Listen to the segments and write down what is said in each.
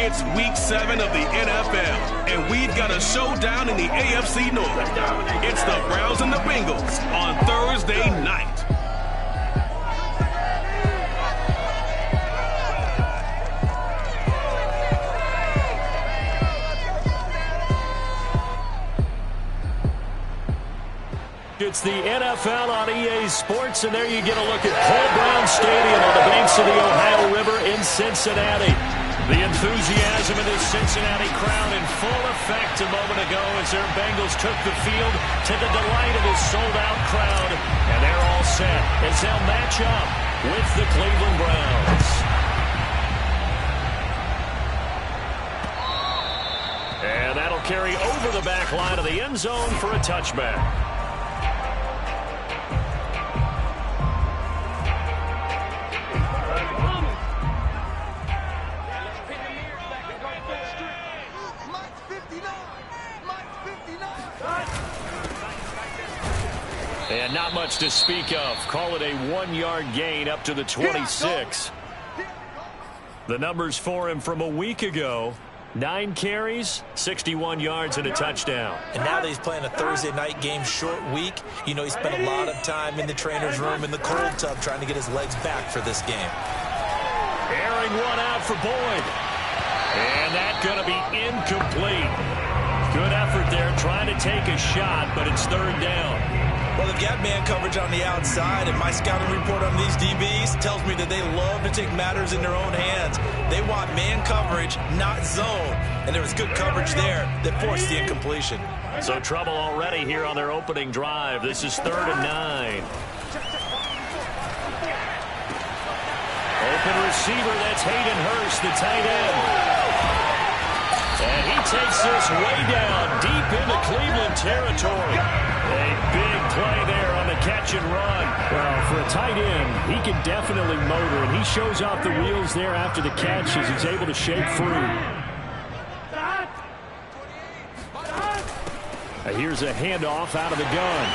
It's Week 7 of the NFL, and we've got a showdown in the AFC North. It's the Browns and the Bengals on Thursday night. It's the NFL on EA Sports, and there you get a look at Paul Brown Stadium on the banks of the Ohio River in Cincinnati. The enthusiasm of this Cincinnati crowd in full effect a moment ago as their Bengals took the field to the delight of this sold-out crowd. And they're all set as they'll match up with the Cleveland Browns. And that'll carry over the back line of the end zone for a touchback. And not much to speak of. Call it a 1-yard gain up to the 26. The numbers for him from a week ago: 9 carries, 61 yards, and a touchdown. And now that he's playing a Thursday night game, short week, you know he spent a lot of time in the trainer's room in the cold tub trying to get his legs back for this game. Airing one out for Boyd. And that's going to be incomplete. Good effort there trying to take a shot, but it's third down. Well, they've got man coverage on the outside, and my scouting report on these DBs tells me that they love to take matters in their own hands. They want man coverage, not zone. And there was good coverage there that forced the incompletion. So trouble already here on their opening drive. This is 3rd and 9. Open receiver, that's Hayden Hurst, the tight end. And he takes this way down, deep into Cleveland territory. A big play there on the catch and run. Well, for a tight end, he can definitely motor, and he shows off the wheels there after the catch as he's able to shake free. Here's a handoff out of the gun.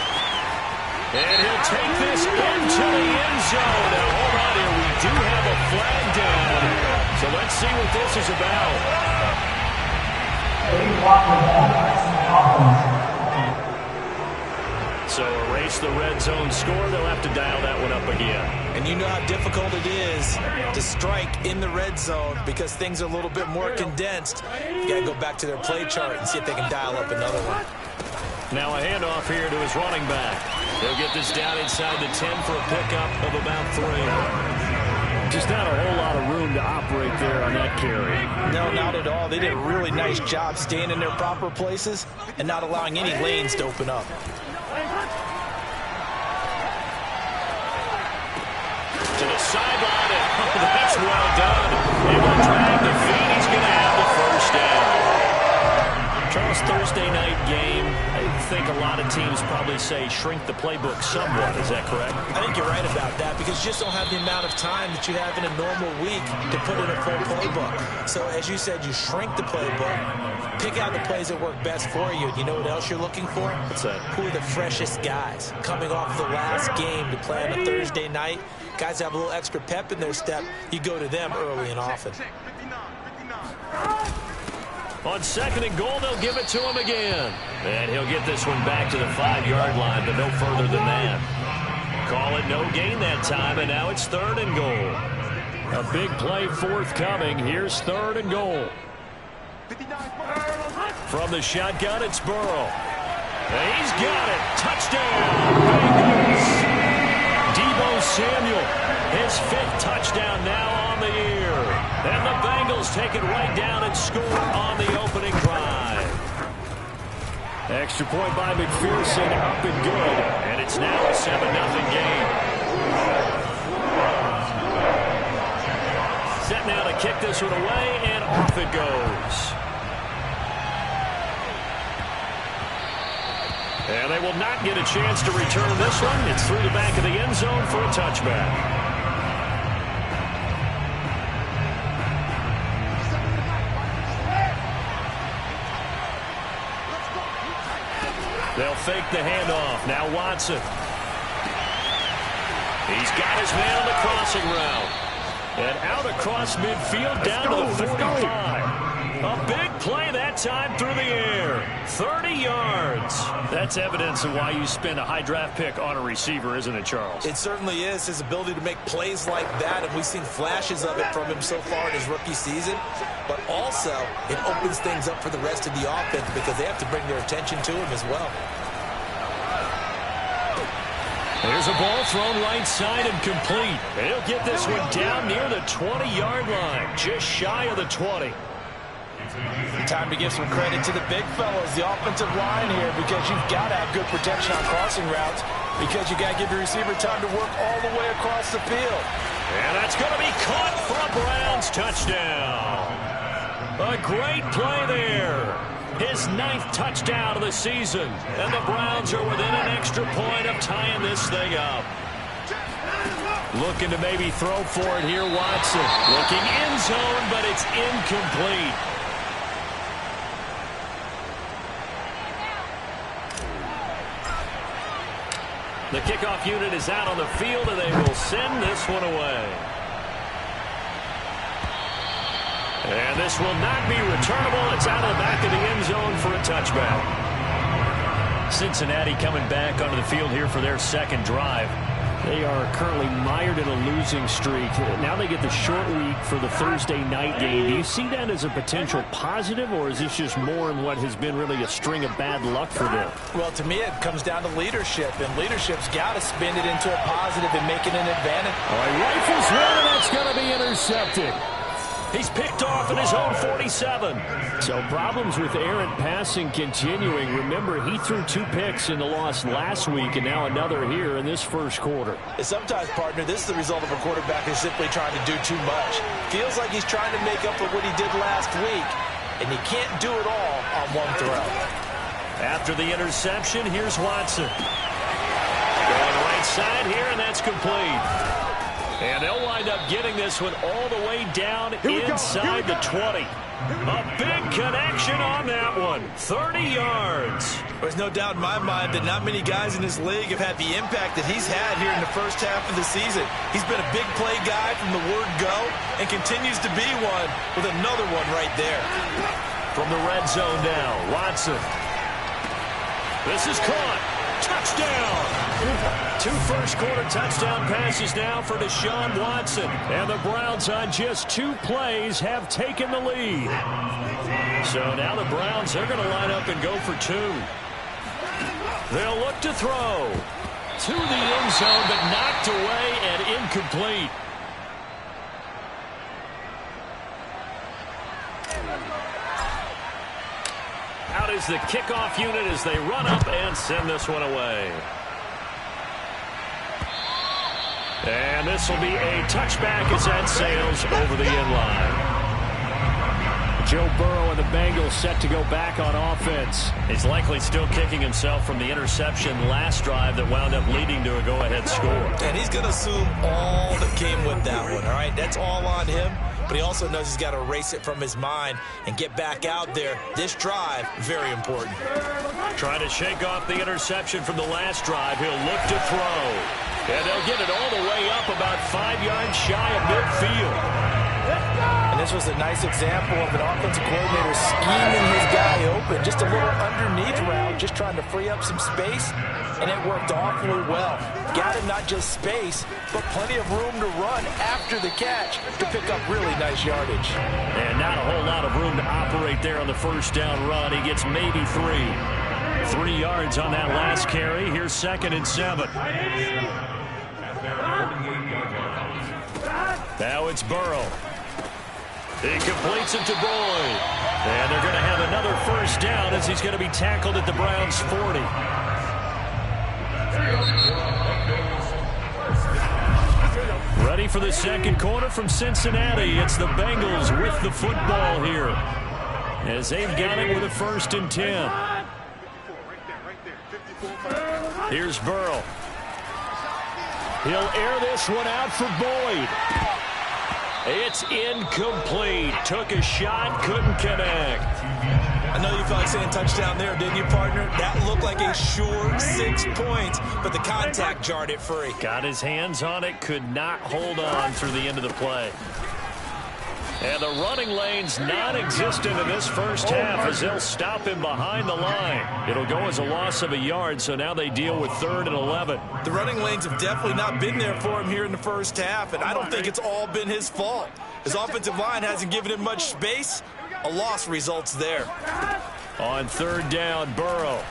And he'll take this into the end zone. Now, hold on here. We do have a flag down. So let's see what this is about. So erase the red zone score. They'll have to dial that one up again. And you know how difficult it is to strike in the red zone because things are a little bit more condensed. You got to go back to their play chart and see if they can dial up another one. Now a handoff here to his running back. They'll get this down inside the 10 for a pickup of about 3. Just not a whole lot of room to operate there on that carry. No, not at all. They did a really nice job staying in their proper places and not allowing any lanes to open up. To the sideline, and oh, that's well done. They will drag the feet. He's going to have the first down. Charles, Thursday night game, I think a lot of teams probably say shrink the playbook somewhat. Is that correct? I think you're right about that because you just don't have the amount of time that you have in a normal week to put in a full playbook. So as you said, you shrink the playbook, pick out the plays that work best for you. You know what else you're looking for? What's that? Who are the freshest guys coming off the last game to play on a Thursday night? Guys have a little extra pep in their step. You go to them early and often. On 2nd and goal, they'll give it to him again. And he'll get this one back to the 5-yard line, but no further than that. Call it no gain that time, and now it's 3rd and goal. A big play forthcoming. Here's 3rd and goal. From the shotgun, it's Burrow. And he's got it. Touchdown, Bengals. Deebo Samuel, his 5th touchdown now on the year. And the Bengals take it right down and score on the opening drive. Extra point by McPherson, up and good. And it's now a 7-0 game. Set now to kick this one away, and off it goes. And they will not get a chance to return this one. It's through the back of the end zone for a touchback. They'll fake the handoff. Now Watson. He's got his man on the crossing route. And out across midfield down to the 45. A big play that time through the air. 30 yards. That's evidence of why you spend a high draft pick on a receiver, isn't it, Charles? It certainly is. His ability to make plays like that, and we've seen flashes of it from him so far in his rookie season. But also, it opens things up for the rest of the offense because they have to bring their attention to him as well. There's a ball thrown right side and complete. He'll get this one down near the 20-yard line, just shy of the 20. Time to give some credit to the big fellows, the offensive line here, because you've got to have good protection on crossing routes, because you got to give your receiver time to work all the way across the field. And that's going to be caught for a Browns touchdown. A great play there. His 9th touchdown of the season. And the Browns are within an extra point of tying this thing up. Looking to maybe throw for it here, Watson. Looking end zone, but it's incomplete. The kickoff unit is out on the field, and they will send this one away. And this will not be returnable. It's out of the back of the end zone for a touchback. Cincinnati coming back onto the field here for their second drive. They are currently mired in a losing streak. Now they get the short week for the Thursday night game. Do you see that as a potential positive, or is this just more in what has been really a string of bad luck for them? Well, to me, it comes down to leadership, and leadership's got to spin it into a positive and make it an advantage. All right, rifles one, and that's going to be intercepted. He's picked off at his own 47. So problems with errant passing continuing. Remember, he threw 2 picks in the loss last week, and now another here in this first quarter. Sometimes, partner, this is the result of a quarterback who's simply trying to do too much. Feels like he's trying to make up for what he did last week, and he can't do it all on one throw. After the interception, here's Watson. Going right side here, and that's complete. And they'll wind up getting this one all the way down inside the 20. A big connection on that one. 30 yards. There's no doubt in my mind that not many guys in this league have had the impact that he's had here in the first half of the season. He's been a big play guy from the word go and continues to be one with another one right there. From the red zone now, Watson. This is caught. Touchdown. 2 first-quarter touchdown passes now for Deshaun Watson. And the Browns on just 2 plays have taken the lead. So now the Browns are going to line up and go for 2. They'll look to throw. To the end zone, but knocked away and incomplete. Out is the kickoff unit as they run up and send this one away. And this will be a touchback as that sails over the end line. Joe Burrow and the Bengals set to go back on offense. He's likely still kicking himself from the interception last drive that wound up leading to a go-ahead score. And he's going to assume all that came with that one, all right? That's all on him. But he also knows he's got to erase it from his mind and get back out there. This drive, very important. Trying to shake off the interception from the last drive. He'll look to throw. And they'll get it all the way up about 5 yards shy of midfield. And this was a nice example of an offensive coordinator scheming his guy open. Just a little underneath route, just trying to free up some space. And it worked awfully well. Got him not just space, but plenty of room to run after the catch to pick up really nice yardage. And not a whole lot of room to operate there on the first down run. He gets maybe 3. 3 yards on that last carry. Here's 2nd and 7. Now it's Burrow. He completes it to Boyd. And they're going to have another first down as he's going to be tackled at the Browns' 40. Ready for the second quarter from Cincinnati. It's the Bengals with the football here, as they've got it with a 1st and 10. Here's Burrow. He'll air this one out for Boyd. It's incomplete. Took a shot, couldn't connect. I know you felt like saying touchdown there, didn't you, partner? That looked like a sure 6 points, but the contact jarred it free. Got his hands on it, could not hold on through the end of the play. And the running lane's non-existent in this first half as they'll stop him behind the line. It'll go as a loss of a yard, so now they deal with 3rd and 11. The running lanes have definitely not been there for him here in the first half, and I don't think it's all been his fault. His offensive line hasn't given him much space. A loss results there. On 3rd down, Burrow.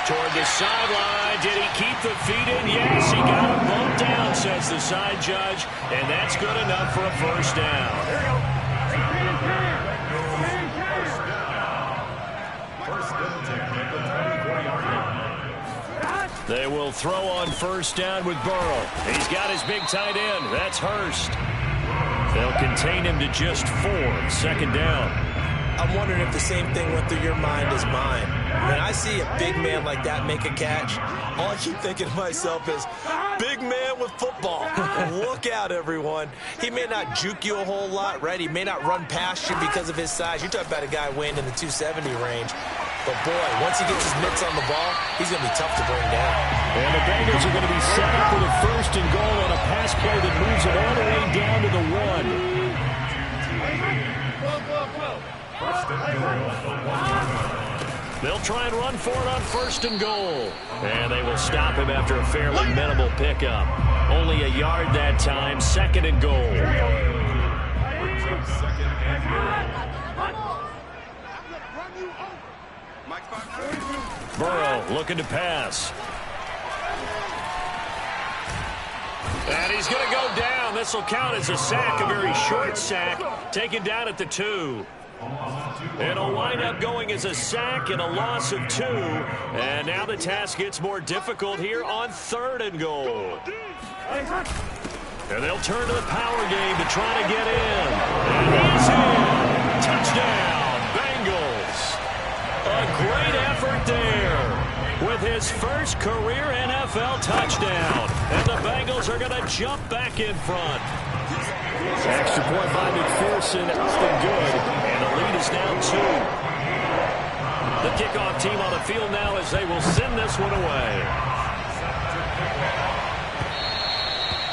Toward the sideline. Did he keep the feet in? Yes, he got him bumped down, says the side judge. And that's good enough for a first down. They will throw on first down with Burrow. He's got his big tight end. That's Hurst. They'll contain him to just 4. 2nd down. I'm wondering if the same thing went through your mind as mine. When I see a big man like that make a catch, all I keep thinking to myself is, big man with football. Look out, everyone. He may not juke you a whole lot, right? He may not run past you because of his size. You're talking about a guy weighing in the 270 range. But, boy, once he gets his mitts on the ball, he's going to be tough to bring down. And the Bengals are going to be set up with a 1st and goal on a pass play that moves it all the way down to the 1. They'll try and run for it on 1st and goal. And they will stop him after a fairly minimal pickup. Only a yard that time. 2nd and goal. Burrow looking to pass. And he's going to go down. This will count as a sack, a very short sack, taken down at the 2. It'll wind up going as a sack and a loss of 2. And now the task gets more difficult here on 3rd and goal. And they'll turn to the power game to try to get in. And he's in. Touchdown, Bengals. A great effort there with his first career NFL touchdown. And the Bengals are going to jump back in front. Extra point by McPherson, up and good. And the lead is now 2. The kickoff team on the field now as they will send this one away.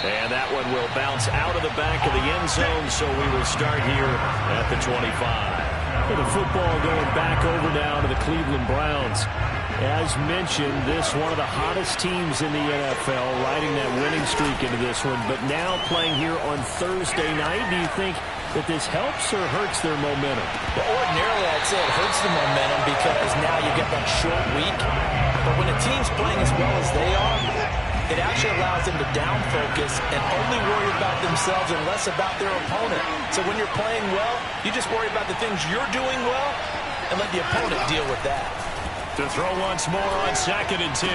And that one will bounce out of the back of the end zone, so we will start here at the 25. With the football going back over now to the Cleveland Browns. As mentioned, this one of the hottest teams in the NFL, riding that winning streak into this one, but now playing here on Thursday night. Do you think that this helps or hurts their momentum? Well, ordinarily, I'd say it hurts the momentum because now you get that short week. But when a team's playing as well as they are, it actually allows them to down focus and only worry about themselves and less about their opponent. So when you're playing well, you just worry about the things you're doing well and let the opponent deal with that. To throw once more on 2nd and 10.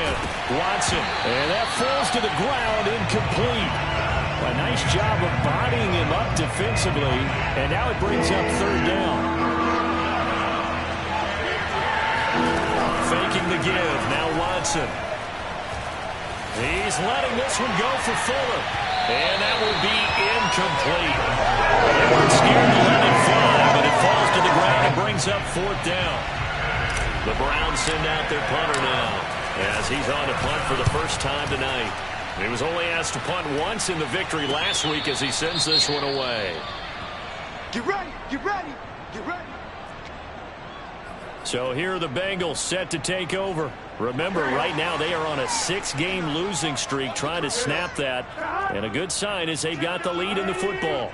Watson. And that falls to the ground, incomplete. A nice job of bodying him up defensively. And now it brings up 3rd down. Faking the give. Now Watson. He's letting this one go for Fuller. And that will be incomplete. They weren't scared to let it fly, but it falls to the ground and brings up 4th down. The Browns send out their punter now as he's on to punt for the first time tonight. He was only asked to punt once in the victory last week as he sends this one away. Get ready, get ready, get ready. So here are the Bengals set to take over. Remember, right now they are on a 6-game losing streak, trying to snap that. And a good sign is they've got the lead in the football.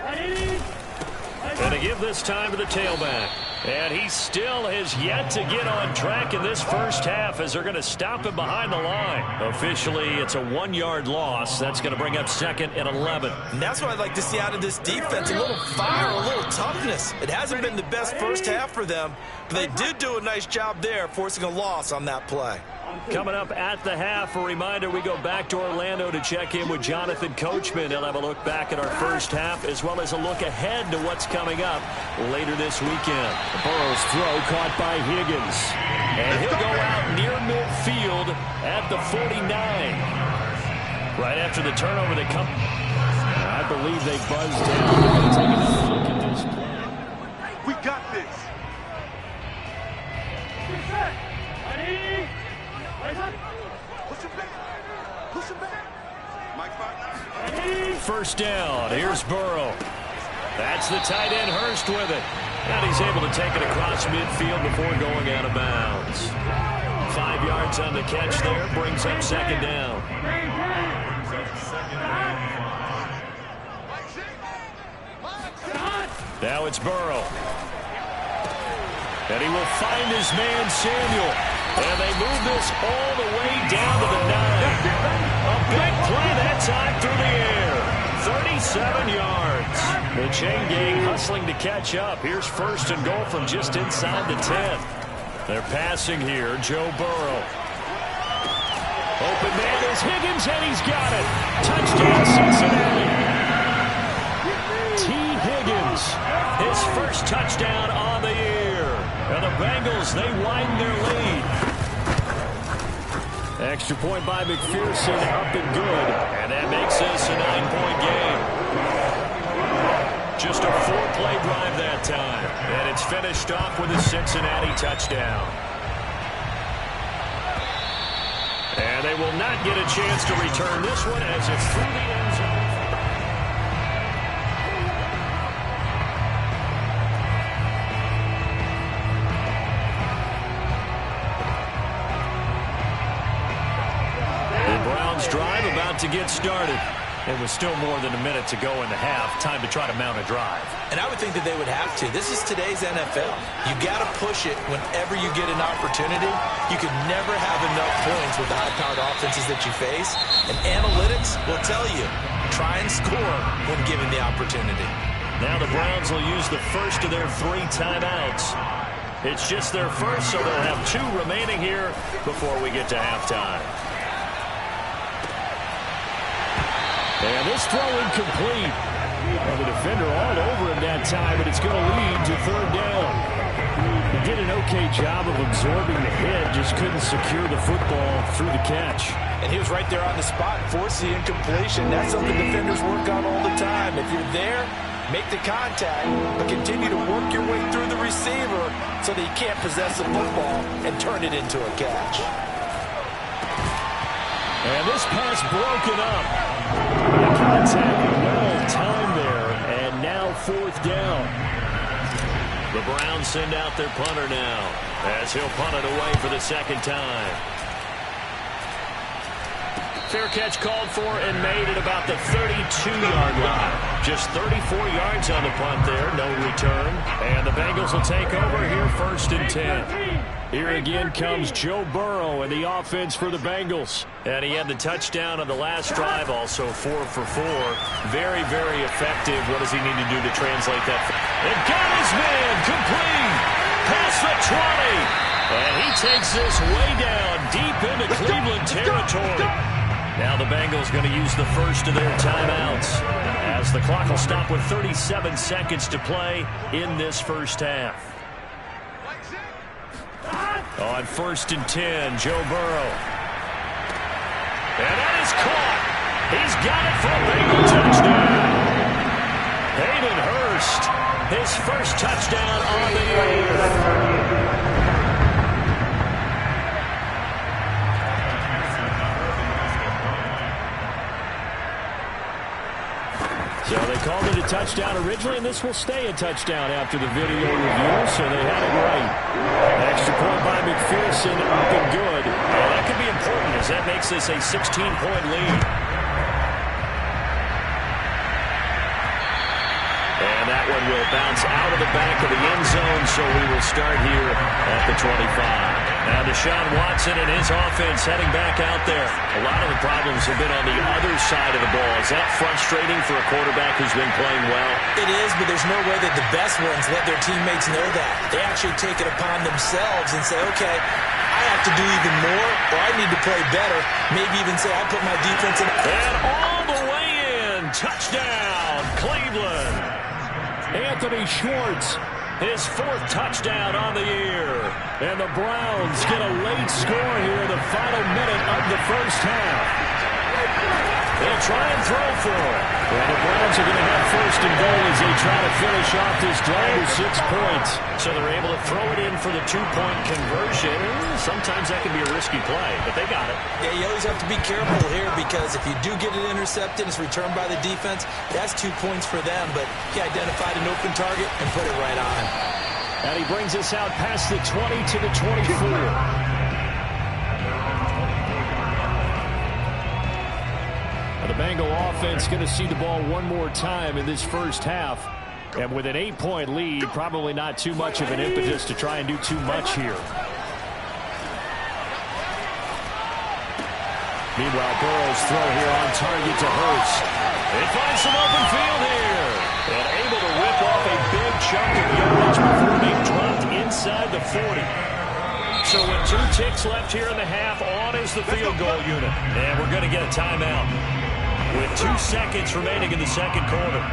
And to give this time to the tailback. And he still has yet to get on track in this first half as they're going to stop him behind the line. Officially, it's a 1-yard loss. That's going to bring up 2nd and 11. And that's what I'd like to see out of this defense. A little fire, a little toughness. It hasn't been the best first half for them, but they did do a nice job there, forcing a loss on that play. Coming up at the half, a reminder, we go back to Orlando to check in with Jonathan Coachman. He'll have a look back at our first half as well as a look ahead to what's coming up later this weekend. Burrow's throw caught by Higgins. And he'll go out near midfield at the 49. Right after the turnover, they come. believe they buzzed down. They're going to take another look at this play. We got this. Push him back. Push him back. Mike Butler. First down. Here's Burrow. That's the tight end Hurst with it. And he's able to take it across midfield before going out of bounds. 5 yards on the catch there. Brings up second down. Now it's Burrow. And he will find his man Samuel. And they move this all the way down to the 9. A big play that time through the air. 37 yards. The chain gang hustling to catch up. Here's first and goal from just inside the 10. They're passing here. Joe Burrow. Open man is Higgins, and he's got it. Touchdown, Cincinnati. T. Higgins, his first touchdown on the year. And the Bengals, they widen their lead. Extra point by McPherson, up and good. And that makes this a 9-point game. Just a 4-play drive that time. And it's finished off with a Cincinnati touchdown. And they will not get a chance to return this one as it's through the end zone. Drive about to get started. It was still more than a minute to go in the half. Time to try to mount a drive. And I would think that they would have to. This is today's NFL. You got to push it whenever you get an opportunity. You can never have enough points with the high-powered offenses that you face. And analytics will tell you, try and score when given the opportunity. Now the Browns will use the first of their 3 timeouts. It's just their first, so they'll have 2 remaining here before we get to halftime. And this throw incomplete. And the defender all over him that time, but it's going to lead to 3rd down. He did an okay job of absorbing the hit, just couldn't secure the football through the catch. And he was right there on the spot, forced the incompletion. That's something defenders work on all the time. If you're there, make the contact, but continue to work your way through the receiver so that you can't possess the football and turn it into a catch. And this pass broken up. Contact well timed there, and now 4th down. The Browns send out their punter now, as he'll punt it away for the 2nd time. Fair catch called for and made at about the 32-yard line. Just 34 yards on the punt there, no return. And the Bengals will take over here 1st and 10. Here again comes Joe Burrow and the offense for the Bengals. And he had the touchdown on the last drive, also 4 for 4. Very, very effective. What does he need to do to translate that? And got his man complete. Past the 20. And he takes this way down deep into Cleveland territory. Now the Bengals going to use the first of their timeouts as the clock will stop with 37 seconds to play in this first half. On 1st and 10, Joe Burrow. And that is caught. He's got it for a Bengal touchdown. Hayden Hurst, his first touchdown on the year. So they called it a touchdown originally, and this will stay a touchdown after the video review, so they had it right. Extra point by McPherson, up and good. Well, that could be important as that makes this a 16-point lead. And that one will bounce out of the back of the end zone, so we will start here at the 25. Now Deshaun Watson and his offense heading back out there. A lot of the problems have been on the other side of the ball. Is that frustrating for a quarterback who's been playing well? It is, but there's no way that the best ones let their teammates know that. They actually take it upon themselves and say, okay, I have to do even more, or I need to play better. Maybe even say I put my defense in. And all the way in. Touchdown, Cleveland. Anthony Schwartz, his 4th touchdown on the year. And the Browns get a late score here in the final minute of the first half. They'll try and throw for it. Well, the Browns are going to have first and goal as they try to finish off this drive with 6 points. So they're able to throw it in for the 2-point conversion. Sometimes that can be a risky play, but they got it. Yeah, you always have to be careful here because if you do get it intercepted, it's returned by the defense. That's 2 points for them, but he identified an open target and put it right on. And he brings us out past the 20 to the 24. The Bengal offense going to see the ball one more time in this first half. And with an 8-point lead, probably not too much of an impetus to try and do too much here. Meanwhile, Burrow's throw here on target to Hurst. They find some open field here. And able to rip off a big chunk of yardage before being dropped inside the 40. So with 2 ticks left here in the half, on is the field goal unit. And we're going to get a timeout with 2 seconds remaining in the second quarter.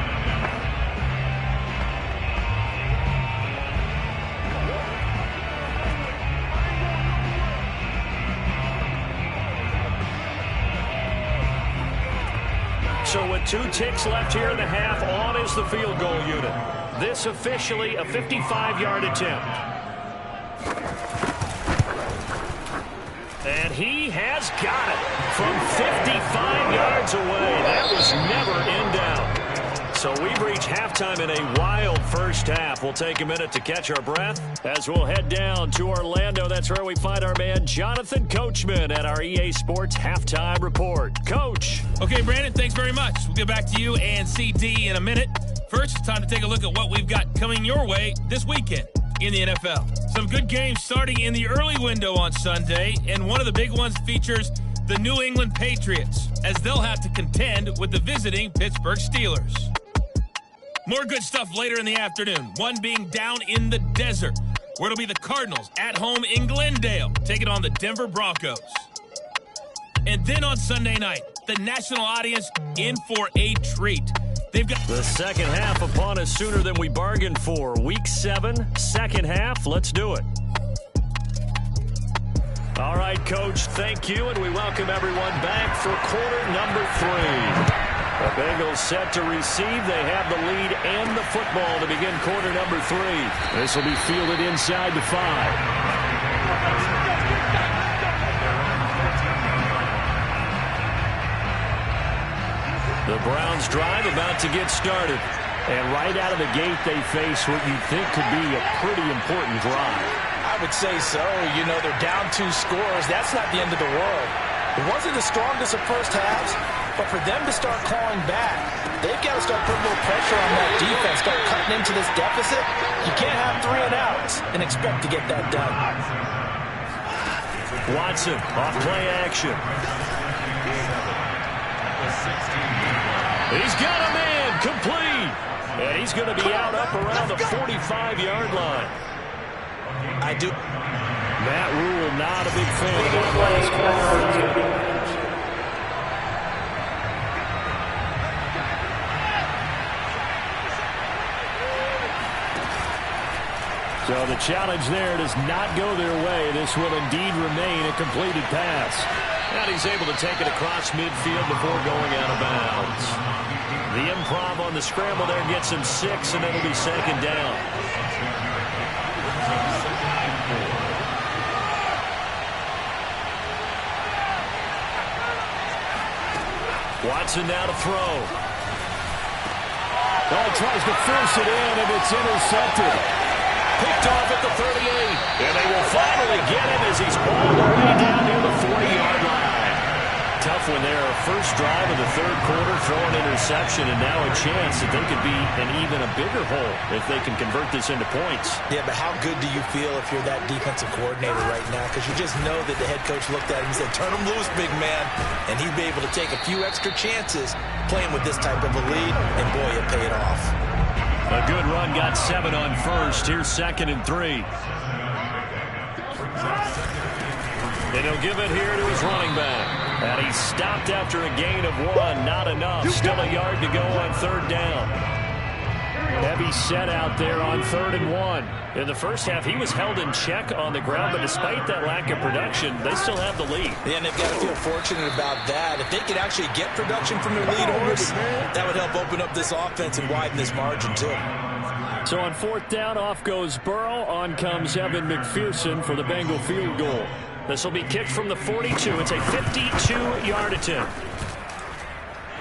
So with 2 ticks left here in the half, on is the field goal unit. This officially a 55-yard attempt. And he has got it from 55 yards away. That was never in doubt. So we've reached halftime in a wild first half. We'll take a minute to catch our breath as we'll head down to Orlando. That's where we find our man Jonathan Coachman at our EA Sports Halftime Report. Coach. Okay, Brandon, thanks very much. We'll get back to you and CD in a minute. First, it's time to take a look at what we've got coming your way this weekend in the NFL. Some good games starting in the early window on Sunday, and one of the big ones features the New England Patriots, as they'll have to contend with the visiting Pittsburgh Steelers. More good stuff later in the afternoon, one being down in the desert, where it'll be the Cardinals at home in Glendale, taking on the Denver Broncos. And then on Sunday night, the national audience in for a treat. They've got the second half upon us sooner than we bargained for. Week 7, second half. Let's do it. All right, Coach, thank you, and we welcome everyone back for quarter number 3. The Bengals set to receive. They have the lead and the football to begin quarter number 3. This will be fielded inside the 5. The Browns drive about to get started. And right out of the gate, they face what you'd think could be a pretty important drive. I would say so. You know, they're down 2 scores. That's not the end of the world. It wasn't the strongest of first halves, but for them to start clawing back, they've got to start putting a little pressure on that defense, start cutting into this deficit. You can't have 3 and outs and expect to get that done. Watson, off play action. He's got a man, complete. And he's going to be out up around the 45-yard line. I do. Matt Rule, not a big fan of that last call. So the challenge there does not go their way. This will indeed remain a completed pass. And he's able to take it across midfield before going out of bounds. The improv on the scramble there gets him 6, and it'll be second down. Watson now to throw. Oh, tries to force it in, and it's intercepted. Picked off at the 38. And they will finally get him as he's all the way down near the 40-yard line. Tough one there. First drive of the third quarter, throw an interception, and now a chance that they could be in even a bigger hole if they can convert this into points. Yeah, but how good do you feel if you're that defensive coordinator right now? Because you just know that the head coach looked at him and said, turn him loose, big man. And he'd be able to take a few extra chances playing with this type of a lead, and boy, it paid off. A good run, got 7 on first. Here's 2nd and 3. And he'll give it here to his running back. And he stopped after a gain of 1. Not enough. Still a yard to go on 3rd down. Heavy set out there on 3rd and 1. In the first half, he was held in check on the ground, but despite that lack of production, they still have the lead. Yeah, and they've got to feel fortunate about that. If they could actually get production from their lead horse, that would help open up this offense and widen this margin, too. So on 4th down, off goes Burrow. On comes Evan McPherson for the Bengal field goal. This will be kicked from the 42. It's a 52-yard attempt.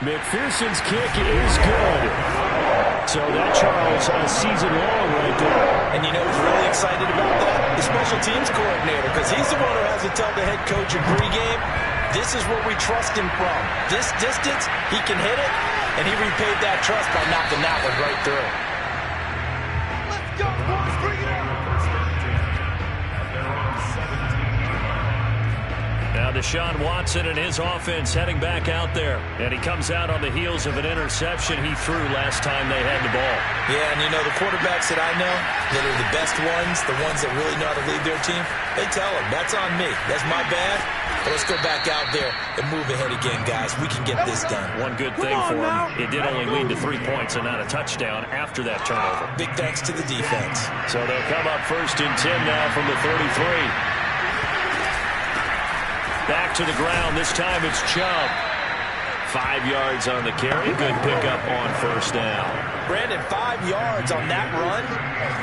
McPherson's kick is good. So that, Charles, a season long right there. And you know who's really excited about that? The special teams coordinator, because he's the one who has to tell the head coach in pregame, this is where we trust him from. This distance, he can hit it, and he repaid that trust by knocking that one right through. Let's go, boys. Bring it out. Now Deshaun Watson and his offense heading back out there. And he comes out on the heels of an interception he threw last time they had the ball. Yeah, and you know, the quarterbacks that I know that are the best ones, the ones that really know how to lead their team, they tell them, that's on me. That's my bad. But let's go back out there and move ahead again, guys. We can get this done. One good thing for him, it did only lead to 3 points and not a touchdown after that turnover. Big thanks to the defense. So they'll come up 1st and 10 now from the 33. Back to the ground. This time it's Chubb. 5 yards on the carry. Good pickup on 1st down. Brandon, 5 yards on that run.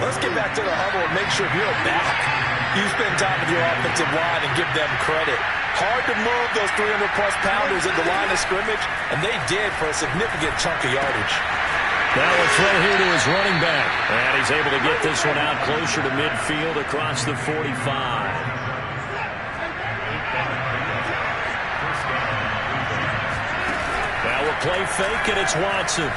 Let's get back to the huddle and make sure you're back. You spend time with your offensive line and give them credit. Hard to move those 300-plus pounders at the line of scrimmage, and they did for a significant chunk of yardage. Now a throw here to his running back. And he's able to get this one out closer to midfield across the 45. Now a play fake, and it's Watson.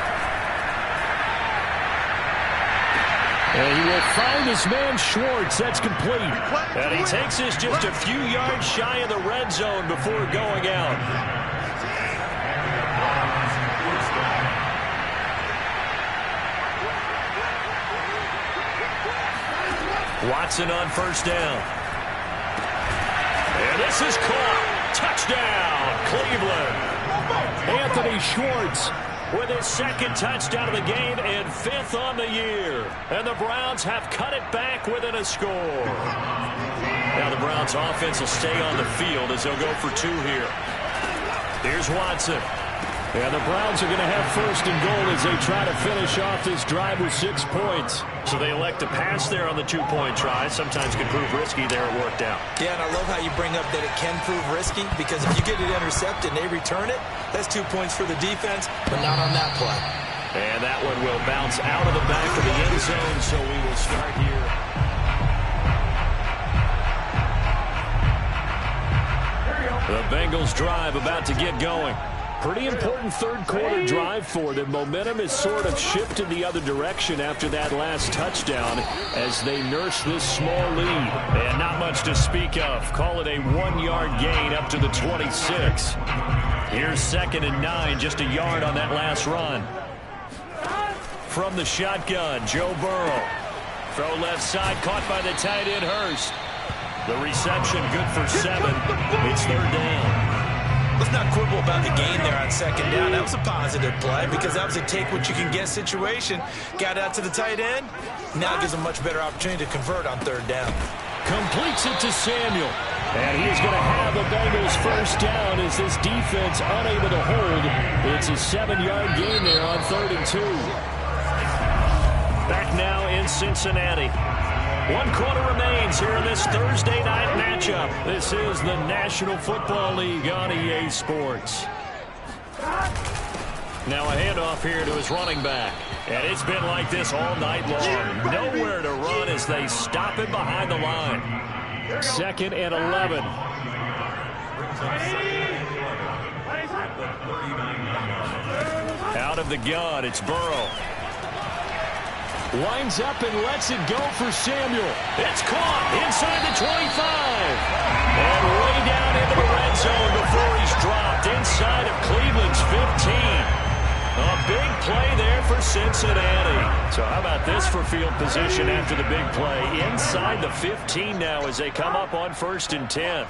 And he will find his man Schwartz. That's complete. And he takes this just a few yards shy of the red zone before going out. Watson on 1st down. And this is caught. Touchdown, Cleveland. Anthony Schwartz with his 2nd touchdown of the game and 5th on the year. And the Browns have cut it back within a score. Now the Browns offense will stay on the field as they'll go for 2 here. Here's Watson. And the Browns are going to have 1st and goal as they try to finish off this drive with 6 points. So they elect to pass there on the 2-point try. Sometimes can prove risky there. It worked out. Yeah, and I love how you bring up that it can prove risky, because if you get it intercepted and they return it, that's 2 points for the defense, but not on that play. And that one will bounce out of the back of the end zone, so we will start here. The Bengals drive about to get going. Pretty important 3rd quarter drive for them. Momentum has sort of shifted the other direction after that last touchdown as they nurse this small lead. And not much to speak of. Call it a 1-yard gain up to the 26. Here's 2nd and 9, just a yard on that last run. From the shotgun, Joe Burrow. Throw left side, caught by the tight end Hurst. The reception good for 7. It's 3rd down. Let's not quibble about the gain there on 2nd down. That was a positive play because that was a take-what-you-can-get situation. Got out to the tight end. Now gives a much better opportunity to convert on 3rd down. Completes it to Samuel. And he's going to have the Bengals 1st down as this defense unable to hold. It's a 7-yard gain there on 3rd and 2. Back now in Cincinnati. 1 quarter remains here in this Thursday night matchup. This is the National Football League on EA Sports. Now a handoff here to his running back. And it's been like this all night long. Nowhere to run as they stop him behind the line. 2nd and 11. Out of the gun, it's Burrow. Winds up and lets it go for Samuel. It's caught inside the 25. And way down into the red zone before he's dropped inside of Cleveland's 15. A big play there for Cincinnati. So how about this for field position after the big play? Inside the 15 now as they come up on 1st and 10.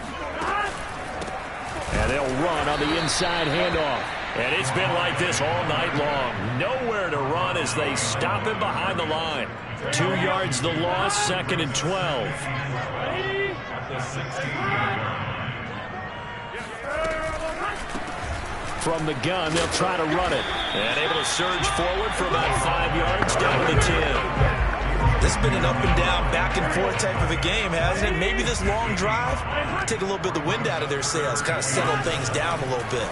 And they'll run on the inside handoff. And it's been like this all night long. Nowhere to run as they stop him behind the line. 2 yards the loss, 2nd and 12. From the gun, they'll try to run it. And able to surge forward for about 5 yards down to the 10. This has been an up and down, back and forth type of a game, hasn't it? Maybe this long drive take a little bit of the wind out of their sails, kind of settle things down a little bit.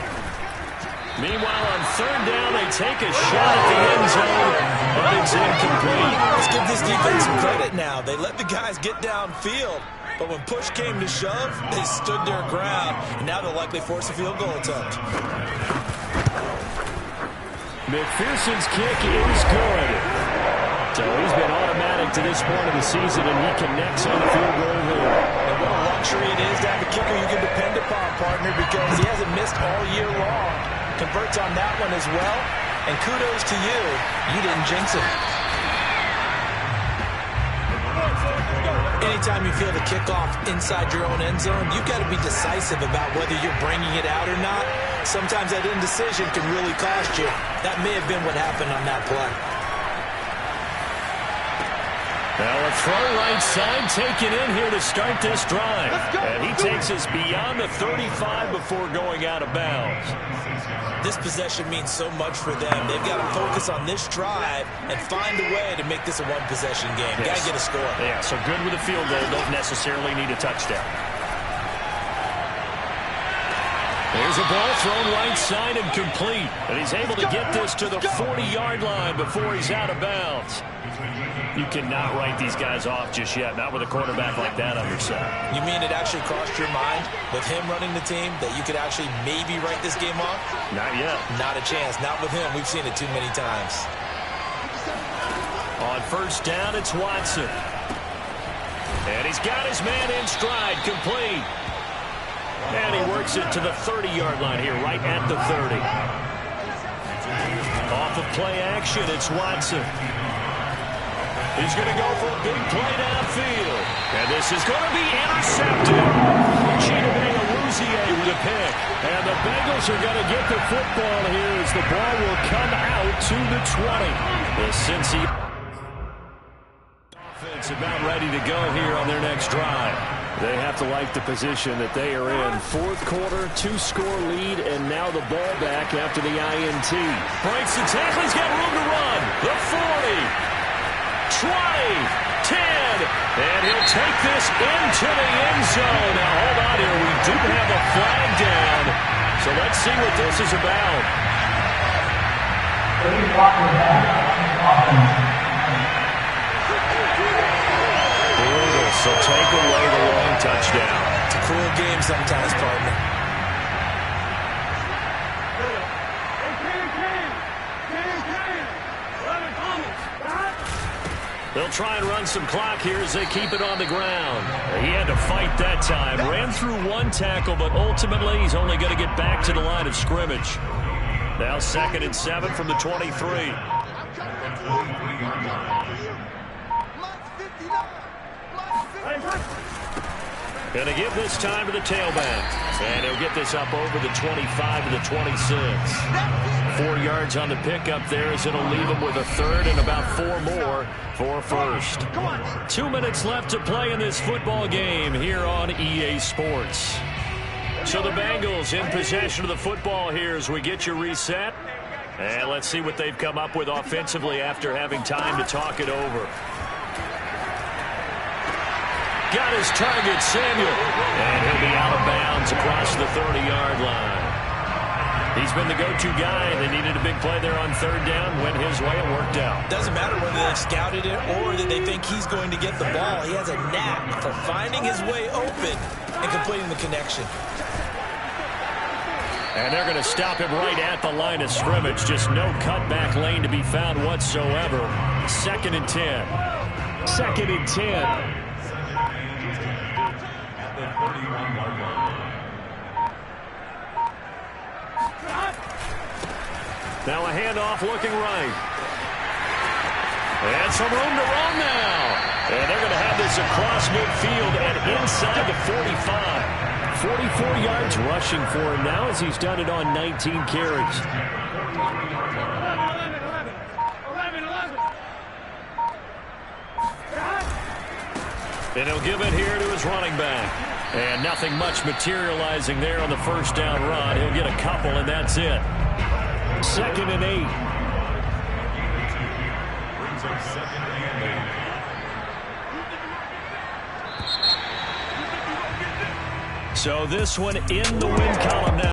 Meanwhile, on 3rd down, they take a shot at the end zone, but it's incomplete. Let's give this defense some credit now. They let the guys get downfield, but when push came to shove, they stood their ground, and now they'll likely force a field goal attempt. McPherson's kick is good. So he's been automatic to this point of the season, and he connects on the field goal here. And what a luxury it is to have a kicker you can depend upon, partner, because he hasn't missed all year long. Converts on that one as well, and kudos to you. You didn't jinx it. Anytime you feel the kickoff inside your own end zone, you've got to be decisive about whether you're bringing it out or not. Sometimes that indecision can really cost you. That may have been what happened on that play. Now a throw right side taken in here to start this drive. And he takes us beyond the 35 before going out of bounds. This possession means so much for them. They've got to focus on this drive and find a way to make this a one-possession game. Yes. Got to get a score. Yeah, so good with a field goal. Don't necessarily need a touchdown. There's a ball thrown right side and complete. And he's able to get this to the 40-yard line before he's out of bounds. You cannot write these guys off just yet, not with a quarterback like that on your side. You mean it actually crossed your mind with him running the team that you could actually maybe write this game off? Not yet. Not a chance. Not with him. We've seen it too many times. On 1st down, it's Watson. And he's got his man in stride, complete. And he works it to the 30-yard line here, right at the 30. Off of play action, it's Watson. He's going to go for a big play downfield. And this is going to be intercepted. Chidobe with a pick. And the Bengals are going to get the football here as the ball will come out to the 20. The Cincy offense about ready to go here on their next drive. They have to like the position that they are in. 4th quarter, 2-score lead, and now the ball back after the INT. Breaks the tackle. He's got room to run. The 40. 20, 10, and he'll take this into the end zone. Now, hold on here. We do have a flag down, so let's see what this is about. Brutal, so take away the long touchdown. It's a cruel game sometimes, partner. They'll try and run some clock here as they keep it on the ground. He had to fight that time. Ran through one tackle, but ultimately he's only going to get back to the line of scrimmage. Now 2nd and 7 from the 23. Going to give this time to the tailback. And he'll get this up over the 25 to the 26. 4 yards on the pickup there as it'll leave him with a 3rd and about 4 more for 1st. 2 minutes left to play in this football game here on EA Sports. So the Bengals in possession of the football here as we get you reset. And let's see what they've come up with offensively after having time to talk it over. Got his target, Samuel. And he'll be out of bounds across the 30-yard line. He's been the go-to guy. They needed a big play there on 3rd down. Went his way. It worked out. Doesn't matter whether they scouted it or that they think he's going to get the ball. He has a knack for finding his way open and completing the connection. And they're going to stop him right at the line of scrimmage. Just no cutback lane to be found whatsoever. 2nd and 10. 2nd and 10. Now a handoff looking right. And some room to run now. And they're going to have this across midfield and inside the 45. 44 yards rushing for him now as he's done it on 19 carries. And he'll give it here to his running back. And nothing much materializing there on the first down run. He'll get a couple, and that's it. 2nd and 8. So this one in the win column now.